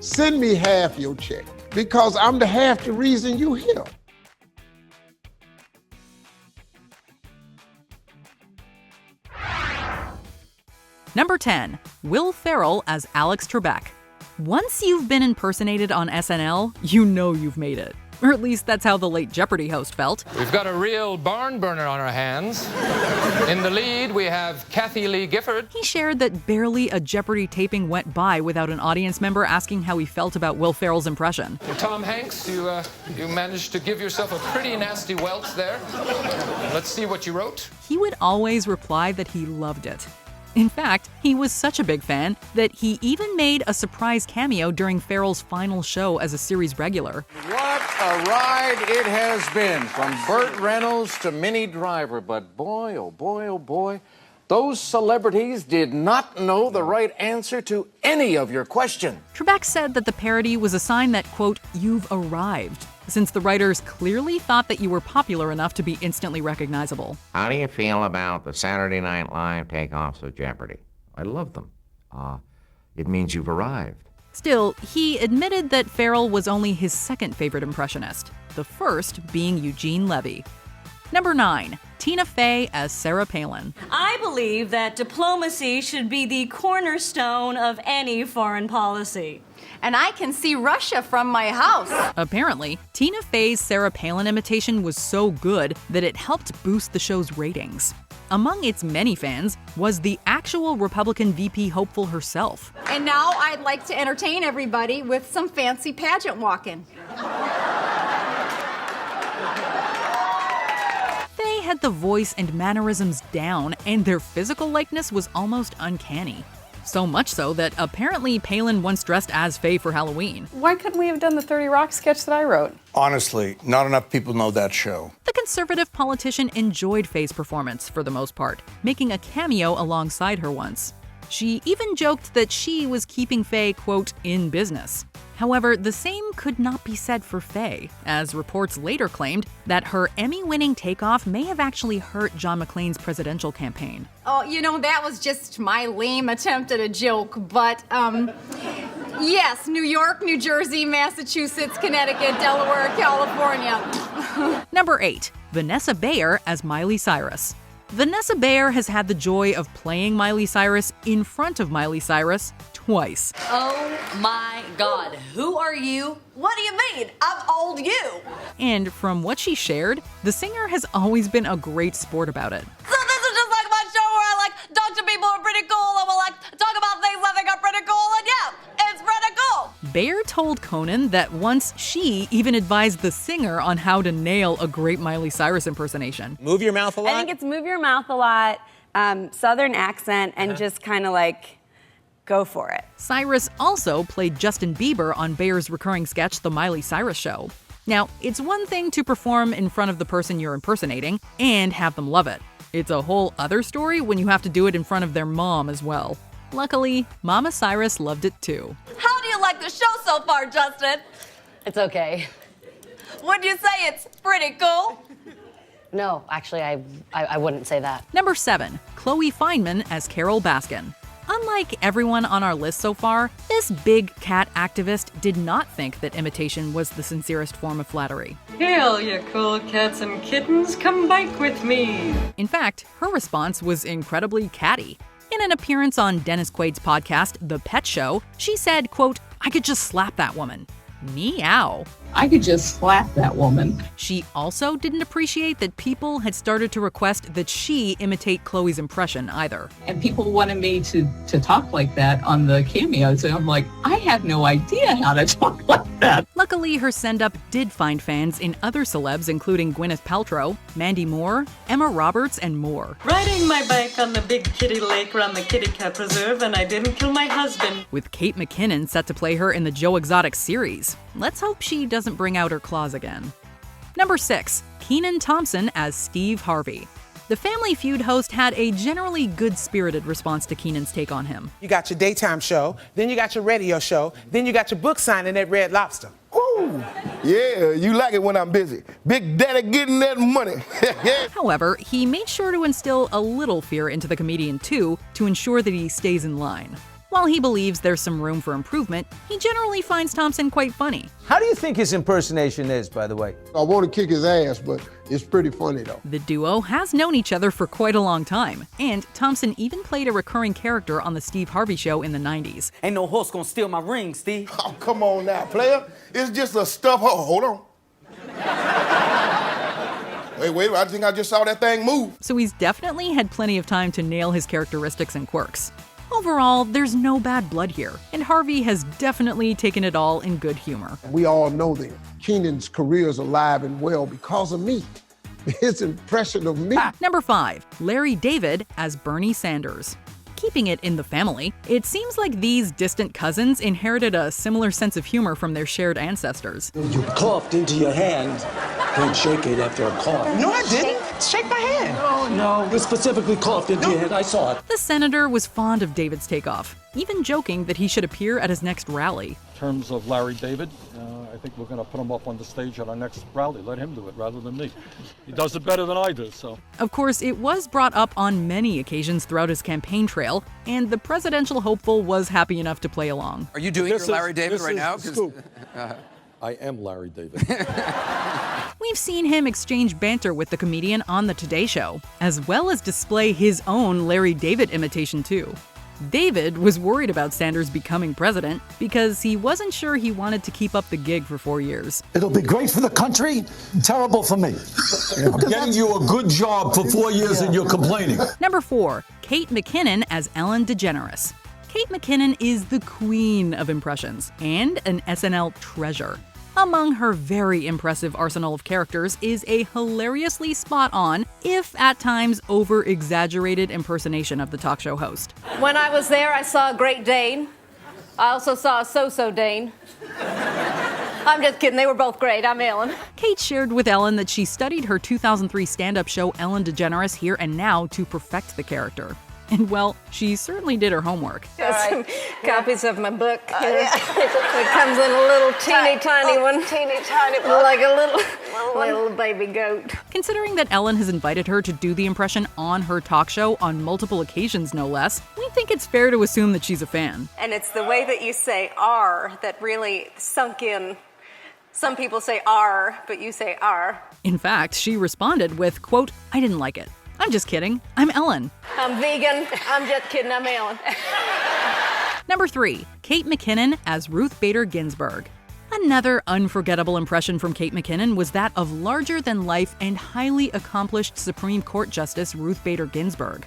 send me half your check because I'm the half the reason you here. Number 10, Will Ferrell as Alex Trebek. Once you've been impersonated on SNL, you know you've made it. Or at least that's how the late Jeopardy host felt. We've got a real barn burner on our hands. In the lead, we have Kathy Lee Gifford. He shared that barely a Jeopardy taping went by without an audience member asking how he felt about Will Ferrell's impression. Tom Hanks, you managed to give yourself a pretty nasty welt there. Let's see what you wrote. He would always reply that he loved it. In fact, he was such a big fan that he even made a surprise cameo during Ferrell's final show as a series regular. What a ride it has been, from Burt Reynolds to Minnie Driver. But boy, oh boy, oh boy, those celebrities did not know the right answer to any of your questions. Trebek said that the parody was a sign that, quote, you've arrived, since the writers clearly thought that you were popular enough to be instantly recognizable. How do you feel about the Saturday Night Live takeoffs of Jeopardy? I love them. It means you've arrived. Still, he admitted that Ferrell was only his second favorite impressionist, the first being Eugene Levy. Number 9, Tina Fey as Sarah Palin. I believe that diplomacy should be the cornerstone of any foreign policy. And I can see Russia from my house. Apparently, Tina Fey's Sarah Palin imitation was so good that it helped boost the show's ratings. Among its many fans was the actual Republican VP hopeful herself. And now I'd like to entertain everybody with some fancy pageant walking. They had the voice and mannerisms down, and their physical likeness was almost uncanny. So much so that apparently Palin once dressed as Faye for Halloween. Why couldn't we have done the 30 Rock sketch that I wrote? Honestly, not enough people know that show. The conservative politician enjoyed Faye's performance for the most part, making a cameo alongside her once. She even joked that she was keeping Faye, quote, in business. However, the same could not be said for Faye, as reports later claimed that her Emmy-winning takeoff may have actually hurt John McClane's presidential campaign. Oh, you know, that was just my lame attempt at a joke, but, yes, New York, New Jersey, Massachusetts, Connecticut, Delaware, California. Number 8, Vanessa Bayer as Miley Cyrus. Vanessa Bayer has had the joy of playing Miley Cyrus in front of Miley Cyrus twice. Oh my God, who are you? What do you mean? I'm old you. And from what she shared, the singer has always been a great sport about it. So this is just like my show where I talk to people who are pretty cool and we'll talk about things I think are pretty cool, and yeah, it's pretty cool. Bayer told Conan that once she even advised the singer on how to nail a great Miley Cyrus impersonation. Move your mouth a lot? I think it's move your mouth a lot, Southern accent, and just kind of go for it. Cyrus also played Justin Bieber on Bayer's recurring sketch, The Miley Cyrus Show. Now, it's one thing to perform in front of the person you're impersonating and have them love it. It's a whole other story when you have to do it in front of their mom as well. Luckily, Mama Cyrus loved it too. How do you like the show so far, Justin? It's okay. Would you say it's pretty cool? No, actually, I wouldn't say that. Number 7, Khloe Fineman as Carol Baskin. Unlike everyone on our list so far, this big cat activist did not think that imitation was the sincerest form of flattery. Hail, you cool cats and kittens, come bike with me. In fact, her response was incredibly catty. In an appearance on Dennis Quaid's podcast, The Pet Show, she said, quote, I could just slap that woman. Meow. I could just slap that woman. She also didn't appreciate that people had started to request that she imitate Khloe's impression either. And people wanted me to talk like that on the cameos. And I'm like, I have no idea how to talk like that. Luckily, her send-up did find fans in other celebs, including Gwyneth Paltrow, Mandy Moore, Emma Roberts, and more. Riding my bike on the big kitty lake around the kitty cat preserve, and I didn't kill my husband. With Kate McKinnon set to play her in the Joe Exotic series. Let's hope she doesn't bring out her claws again. Number 6, Kenan Thompson as Steve Harvey. The Family Feud host had a generally good-spirited response to Kenan's take on him. You got your daytime show, then you got your radio show, then you got your book signing at Red Lobster. Ooh, yeah, you like it when I'm busy. Big Daddy getting that money. However, he made sure to instill a little fear into the comedian too, to ensure that he stays in line. While he believes there's some room for improvement, he generally finds Thompson quite funny. How do you think his impersonation is, by the way? I want to kick his ass, but it's pretty funny, though. The duo has known each other for quite a long time, and Thompson even played a recurring character on the Steve Harvey Show in the 90s. Ain't no horse gonna steal my ring, Steve. Oh, come on now, player. It's just a stuff. Hold on. Wait, I think I just saw that thing move. So he's definitely had plenty of time to nail his characteristics and quirks. Overall, there's no bad blood here, and Harvey has definitely taken it all in good humor. We all know that Kenan's career is alive and well because of me. His impression of me. Number 5, Larry David as Bernie Sanders. Keeping it in the family, it seems like these distant cousins inherited a similar sense of humor from their shared ancestors. You coughed into your hand. Don't shake it after a cough. No, I didn't. Shake my hand. Oh, no. You specifically coughed into your hand. I saw it. The senator was fond of David's takeoff, even joking that he should appear at his next rally. In terms of Larry David, I think we're going to put him up on the stage at our next rally. Let him do it rather than me. He does it better than I do, so. Of course, it was brought up on many occasions throughout his campaign trail, and the presidential hopeful was happy enough to play along. Are you doing your Larry David right now? I am Larry David. We've seen him exchange banter with the comedian on The Today Show, as well as display his own Larry David imitation too. David was worried about Sanders becoming president because he wasn't sure he wanted to keep up the gig for 4 years. It'll be great for the country, terrible for me. I'm getting you a good job for 4 years and you're complaining. Number 4, Kate McKinnon as Ellen DeGeneres. Kate McKinnon is the queen of impressions and an SNL treasure. Among her very impressive arsenal of characters is a hilariously spot-on, if at times over-exaggerated impersonation of the talk show host. When I was there, I saw a Great Dane. I also saw a so-so Dane. I'm just kidding, they were both great. I'm Ellen. Kate shared with Ellen that she studied her 2003 stand-up show Ellen DeGeneres Here and Now to perfect the character. And well, she certainly did her homework. Got some copies of my book. It comes in a little teeny tiny one. Teeny tiny one. Like a little baby goat. Considering that Ellen has invited her to do the impression on her talk show on multiple occasions, no less, we think it's fair to assume that she's a fan. And it's the way that you say R that really sunk in. Some people say R, but you say R. In fact, she responded with, quote, "I didn't like it. I'm just kidding. I'm Ellen." I'm vegan. I'm just kidding. I'm Ellen. Number 3, Kate McKinnon as Ruth Bader Ginsburg. Another unforgettable impression from Kate McKinnon was that of larger-than-life and highly accomplished Supreme Court Justice Ruth Bader Ginsburg.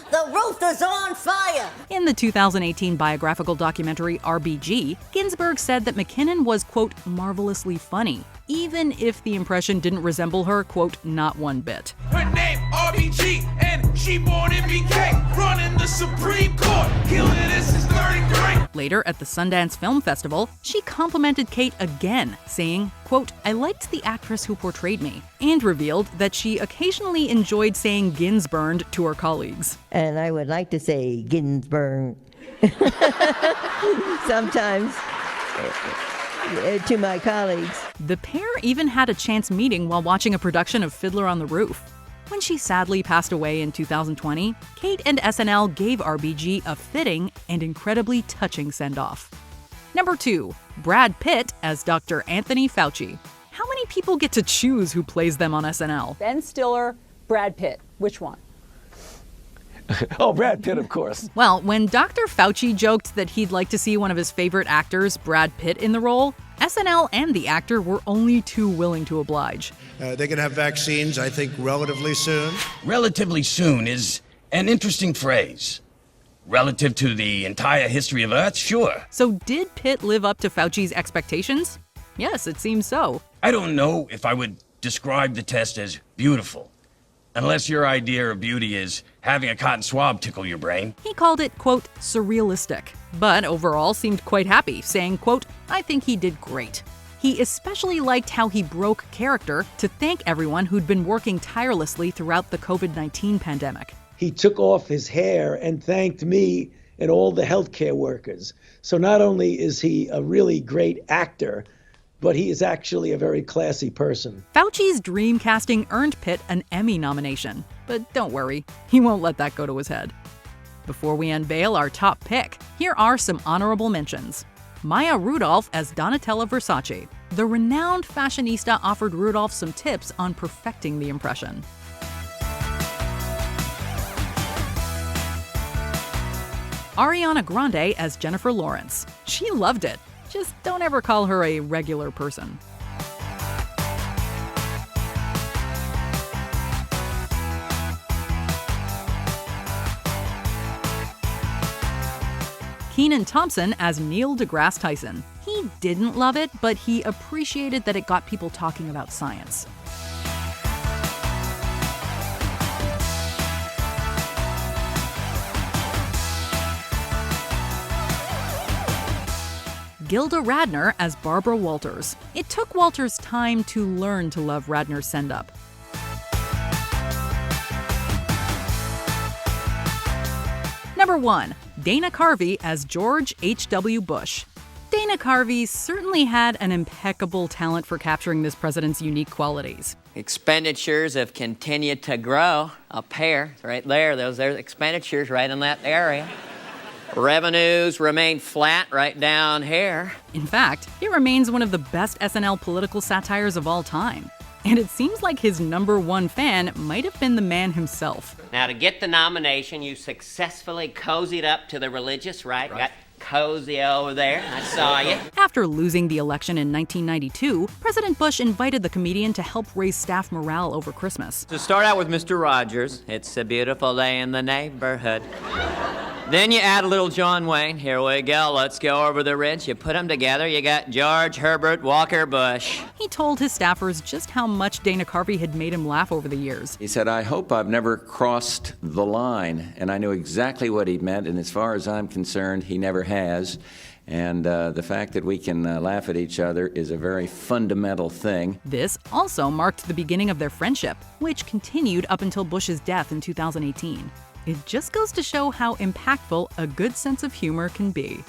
The roof is on fire! In the 2018 biographical documentary RBG, Ginsburg said that McKinnon was, quote, marvelously funny, even if the impression didn't resemble her, quote, not one bit. Her name RBG, and she born in BK, running the Supreme Court, killing this is 33. Later at the Sundance Film Festival, she complimented Kate again, saying, quote, "I liked the actress who portrayed me," and revealed that she occasionally enjoyed saying Ginsburned to her colleagues. And I would like to say Ginsburg sometimes to my colleagues. The pair even had a chance meeting while watching a production of Fiddler on the Roof. When she sadly passed away in 2020, Kate and SNL gave RBG a fitting and incredibly touching send-off. Number 2, Brad Pitt as Dr. Anthony Fauci. How many people get to choose who plays them on SNL? Ben Stiller, Brad Pitt. Which one? Oh, Brad Pitt, of course. Well, when Dr. Fauci joked that he'd like to see one of his favorite actors, Brad Pitt, in the role, SNL and the actor were only too willing to oblige. They're going to have vaccines, I think, relatively soon. Relatively soon is an interesting phrase. Relative to the entire history of Earth, sure. So did Pitt live up to Fauci's expectations? Yes, it seems so. I don't know if I would describe the test as beautiful, unless your idea of beauty is having a cotton swab tickle your brain. He called it, quote, surrealistic, but overall seemed quite happy, saying, quote, "I think he did great." He especially liked how he broke character to thank everyone who'd been working tirelessly throughout the COVID-19 pandemic. He took off his hair and thanked me and all the healthcare workers. So not only is he a really great actor, but he is actually a very classy person. Fauci's dream casting earned Pitt an Emmy nomination, but don't worry, he won't let that go to his head. Before we unveil our top pick, here are some honorable mentions. Maya Rudolph as Donatella Versace. The renowned fashionista offered Rudolph some tips on perfecting the impression. Ariana Grande as Jennifer Lawrence. She loved it. Just don't ever call her a regular person. Kenan Thompson as Neil deGrasse Tyson. He didn't love it, but he appreciated that it got people talking about science. Gilda Radner as Barbara Walters. It took Walters time to learn to love Radner's send-up. Number 1. Dana Carvey as George H.W. Bush. Dana Carvey certainly had an impeccable talent for capturing this president's unique qualities. Expenditures have continued to grow up here, right there. Those are expenditures right in that area. Revenues remain flat right down here. In fact, it remains one of the best SNL political satires of all time. And it seems like his #1 fan might have been the man himself. Now, to get the nomination, you successfully cozied up to the religious right. Got cozy over there. I saw you. After losing the election in 1992, President Bush invited the comedian to help raise staff morale over Christmas. To start out with Mr. Rogers, it's a beautiful day in the neighborhood. Then you add a little John Wayne. Here we go. Let's go over the ridge. You put them together. You got George Herbert Walker Bush. He told his staffers just how much Dana Carvey had made him laugh over the years. He said, "I hope I've never crossed the line." And I knew exactly what he meant. And as far as I'm concerned, he never has. And the fact that we can laugh at each other is a very fundamental thing. This also marked the beginning of their friendship, which continued up until Bush's death in 2018. It just goes to show how impactful a good sense of humor can be.